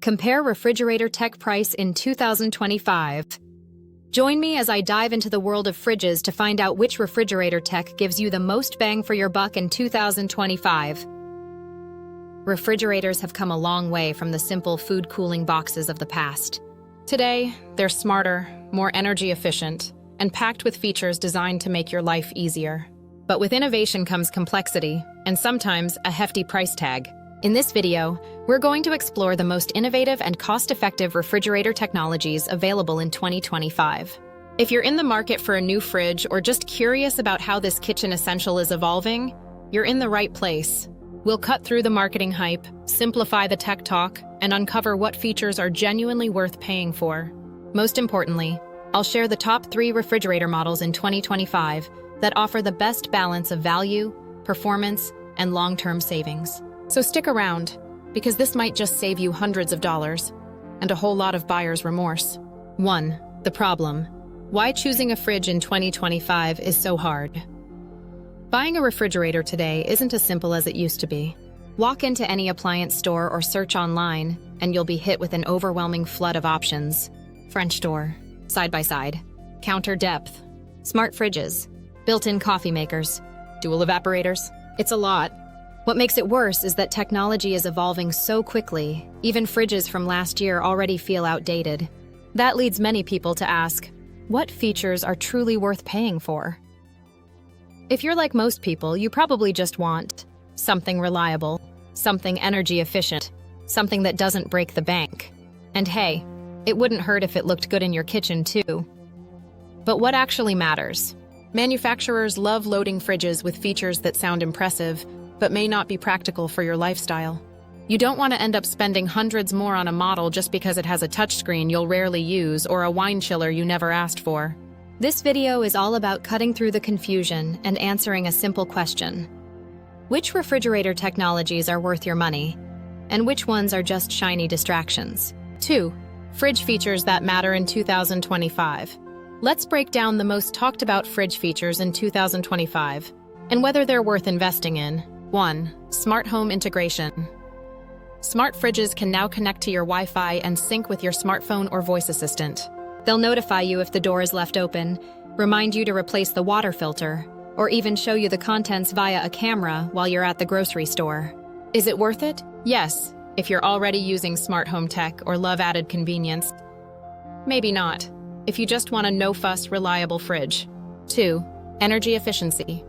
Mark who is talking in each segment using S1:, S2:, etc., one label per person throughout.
S1: Compare refrigerator tech price in 2025. Join me as I dive into the world of fridges to find out which refrigerator tech gives you the most bang for your buck in 2025. Refrigerators have come a long way from the simple food cooling boxes of the past. Today, they're smarter, more energy efficient, and packed with features designed to make your life easier. But with innovation comes complexity, and sometimes a hefty price tag. In this video, we're going to explore the most innovative and cost-effective refrigerator technologies available in 2025. If you're in the market for a new fridge or just curious about how this kitchen essential is evolving, you're in the right place. We'll cut through the marketing hype, simplify the tech talk, and uncover what features are genuinely worth paying for. Most importantly, I'll share the top 3 refrigerator models in 2025 that offer the best balance of value, performance, and long-term savings. So stick around, because this might just save you hundreds of dollars and a whole lot of buyer's remorse. 1. The problem. Why choosing a fridge in 2025 is so hard. Buying a refrigerator today isn't as simple as it used to be. Walk into any appliance store or search online, and you'll be hit with an overwhelming flood of options. French door, side-by-side, counter depth, smart fridges, built-in coffee makers, dual evaporators. It's a lot. What makes it worse is that technology is evolving so quickly, even fridges from last year already feel outdated. That leads many people to ask, what features are truly worth paying for? If you're like most people, you probably just want something reliable, something energy efficient, something that doesn't break the bank. And hey, it wouldn't hurt if it looked good in your kitchen too. But what actually matters? Manufacturers love loading fridges with features that sound impressive, but may not be practical for your lifestyle. You don't want to end up spending hundreds more on a model just because it has a touchscreen you'll rarely use or a wine chiller you never asked for. This video is all about cutting through the confusion and answering a simple question. Which refrigerator technologies are worth your money, and which ones are just shiny distractions? 2. Fridge features that matter in 2025. Let's break down the most talked about fridge features in 2025 and whether they're worth investing in. 1. Smart home integration. Smart fridges can now connect to your Wi-Fi and sync with your smartphone or voice assistant. They'll notify you if the door is left open, remind you to replace the water filter, or even show you the contents via a camera while you're at the grocery store. Is it worth it? Yes, if you're already using smart home tech or love added convenience. Maybe not, if you just want a no-fuss, reliable fridge. 2. Energy efficiency.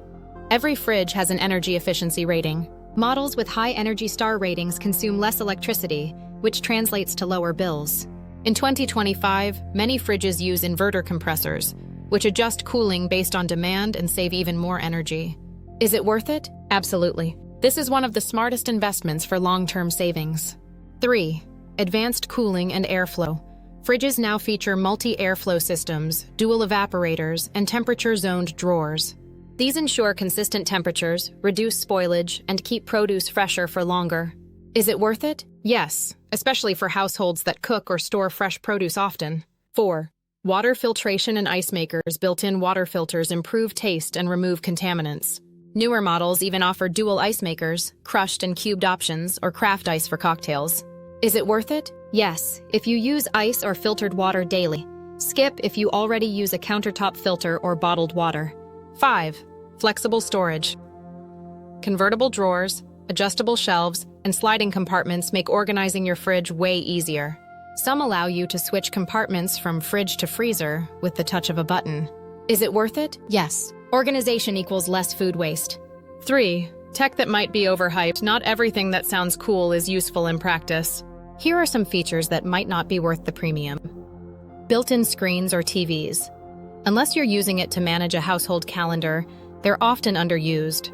S1: Every fridge has an energy efficiency rating. Models with high Energy Star ratings consume less electricity, which translates to lower bills. In 2025, many fridges use inverter compressors, which adjust cooling based on demand and save even more energy. Is it worth it? Absolutely. This is one of the smartest investments for long-term savings. 3. Advanced cooling and airflow. Fridges now feature multi-airflow systems, dual evaporators, and temperature-zoned drawers. These ensure consistent temperatures, reduce spoilage, and keep produce fresher for longer. Is it worth it? Yes, especially for households that cook or store fresh produce often. 4. Water filtration and ice makers. Built-in water filters improve taste and remove contaminants. Newer models even offer dual ice makers, crushed and cubed options, or craft ice for cocktails. Is it worth it? Yes, if you use ice or filtered water daily. Skip if you already use a countertop filter or bottled water. 5. Flexible storage. Convertible drawers, adjustable shelves, and sliding compartments make organizing your fridge way easier. Some allow you to switch compartments from fridge to freezer with the touch of a button. Is it worth it? Yes. Organization equals less food waste. 3. Tech that might be overhyped. Not everything that sounds cool is useful in practice. Here are some features that might not be worth the premium. Built-in screens or TVs. Unless you're using it to manage a household calendar, they're often underused.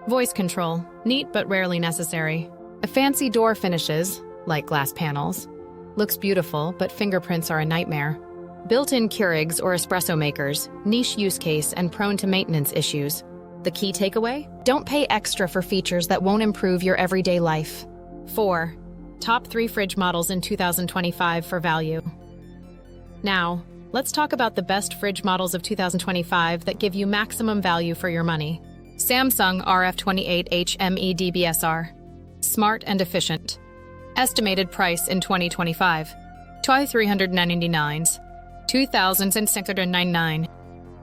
S1: Voice control, neat but rarely necessary. A fancy door finishes, like glass panels. Looks beautiful, but fingerprints are a nightmare. Built-in Keurigs or espresso makers, niche use case and prone to maintenance issues. The key takeaway? Don't pay extra for features that won't improve your everyday life. 4. Top 3 fridge models in 2025 for value. Now, let's talk about the best fridge models of 2025 that give you maximum value for your money. Samsung RF28H MEDBSR. Smart and efficient. Estimated price in 2025, $2,399, $2,699.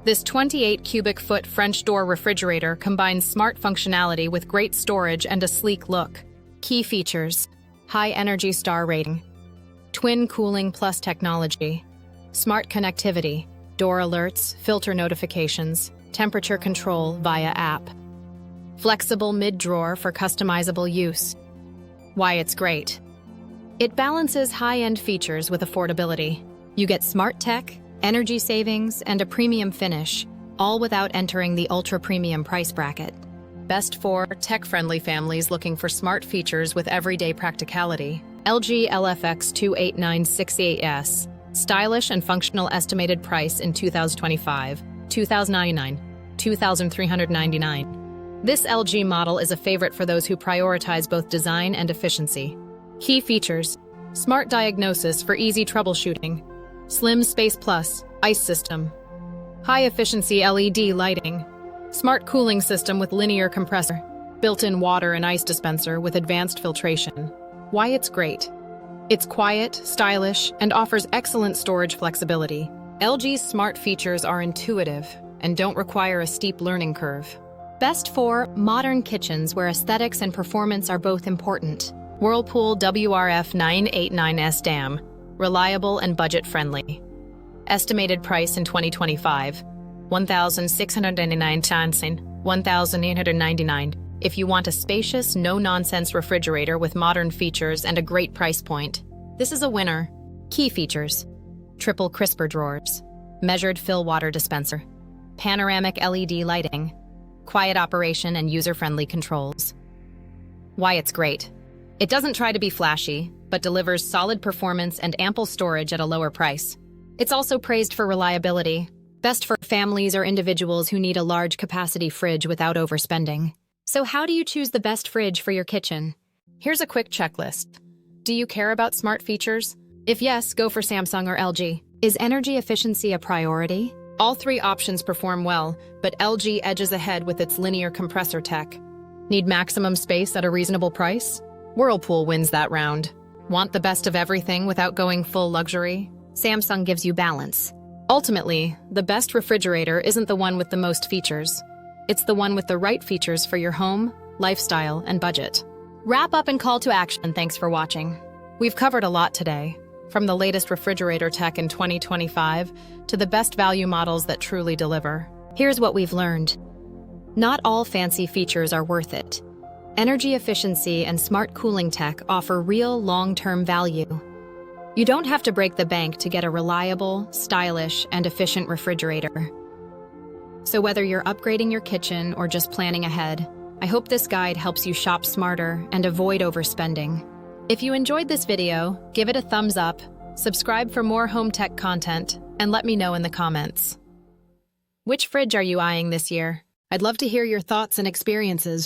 S1: This 28 cubic foot French door refrigerator combines smart functionality with great storage and a sleek look. Key features: high Energy Star rating, twin cooling plus technology, smart connectivity, door alerts, filter notifications, temperature control via app, flexible mid-drawer for customizable use. Why it's great. It balances high-end features with affordability. You get smart tech, energy savings, and a premium finish, all without entering the ultra-premium price bracket. Best for tech-friendly families looking for smart features with everyday practicality. LG LFX 28968S. Stylish and functional. Estimated price in 2025, $2,099, $2,399. This LG model is a favorite for those who prioritize both design and efficiency. Key features: smart diagnosis for easy troubleshooting, slim space plus, ice system, high-efficiency LED lighting, smart cooling system with linear compressor, built-in water and ice dispenser with advanced filtration. Why it's great. It's quiet, stylish, and offers excellent storage flexibility. LG's smart features are intuitive and don't require a steep learning curve. Best for modern kitchens where aesthetics and performance are both important. Whirlpool WRF 989S DAM. Reliable and budget-friendly. Estimated price in 2025, $1,699, $1,899. If you want a spacious, no-nonsense refrigerator with modern features and a great price point, this is a winner. Key features: triple crisper drawers, measured fill water dispenser, panoramic LED lighting, quiet operation and user-friendly controls. Why it's great. It doesn't try to be flashy, but delivers solid performance and ample storage at a lower price. It's also praised for reliability, best for families or individuals who need a large capacity fridge without overspending. So how do you choose the best fridge for your kitchen? Here's a quick checklist. Do you care about smart features? If yes, go for Samsung or LG. Is energy efficiency a priority? All three options perform well, but LG edges ahead with its linear compressor tech. Need maximum space at a reasonable price? Whirlpool wins that round. Want the best of everything without going full luxury? Samsung gives you balance. Ultimately, the best refrigerator isn't the one with the most features. It's the one with the right features for your home, lifestyle, and budget. Wrap up and call to action. Thanks for watching. We've covered a lot today, from the latest refrigerator tech in 2025 to the best value models that truly deliver. Here's what we've learned. Not all fancy features are worth it. Energy efficiency and smart cooling tech offer real long-term value. You don't have to break the bank to get a reliable, stylish, and efficient refrigerator. So whether you're upgrading your kitchen or just planning ahead, I hope this guide helps you shop smarter and avoid overspending. If you enjoyed this video, give it a thumbs up, subscribe for more home tech content, and let me know in the comments. Which fridge are you eyeing this year? I'd love to hear your thoughts and experiences.